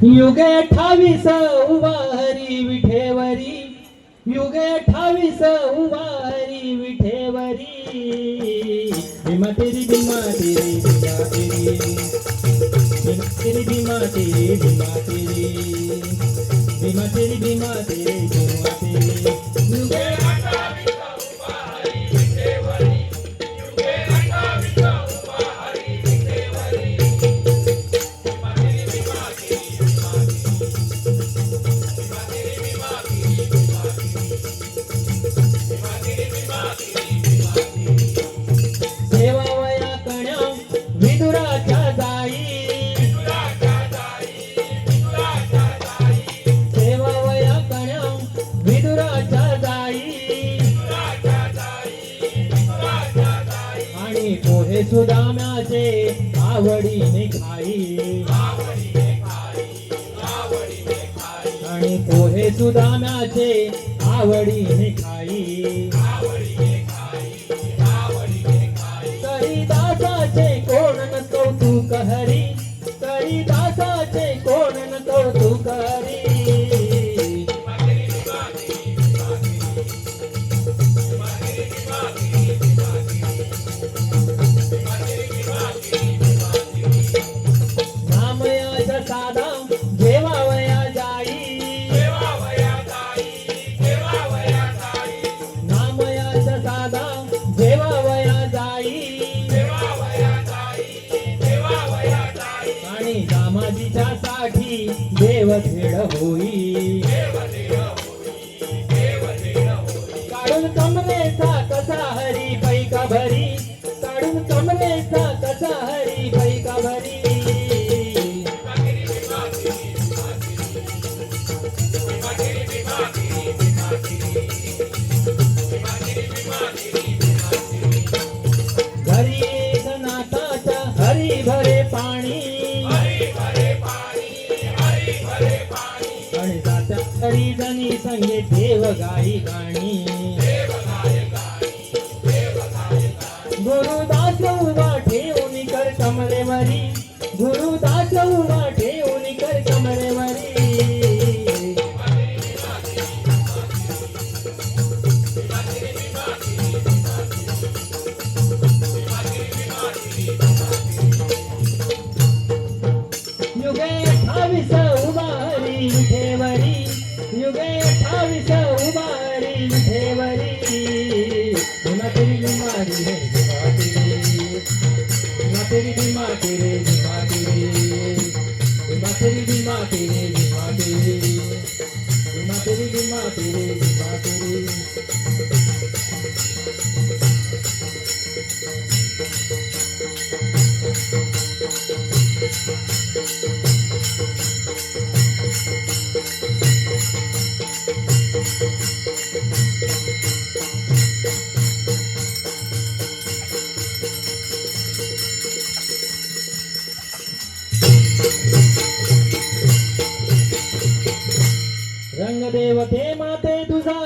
युगे 28 उभा हरी विठेवरी, युगे 28 उभा हरी विठेवरी. भीमा तेरी भीमा तेरी भीमा तेरी, भीमा तेरी भीमा तेरी भीमा तेरी, भीमा तेरी भीमा तेरी भीमा तेरी. युगे सेवावया कण्या विदुराच्या जाई, सेवावया कण्या विदुराच्या जाई. आणि पोहे सुदाम्याचे आवडीने खाई, आणि पोहे सुदाम्याचे आवडीने खाई. तरी दासाचे कोण न कौतुक हरी, तरी दासाचे कोण न कौतुक हरी. नामयाचा साधा जेवावया जाई, नामयाचा साधा जेवावया जाई. आणि दामाजीच्या साठी देव धेड होई, काढून कमरेचा कसा हरी पैका भरी, काढून कमरेचा कसा हरी पैका भरी. घरी एक नाताच्या हरी भरे पाणी, आणि जात्या हरी जनी संगे देव गाई गाणी. गुरुदास उभा ठेवून कर कमरेवरी, गुरुदास उभा ठेवून कर कमरेवरी. युगे 28 उभा हरी विठेवरी, युगे 28 उभा हरी विठेवरी. भीमा तेरी भीमा रे भीमा तेरी, भीमा तेरी भीमा तेरी, भीमा तेरी भीमा तेरी भीमा तेरी, भीमा तेरी भीमा तेरी भीमा तेरी. रंग देवते माते तुझा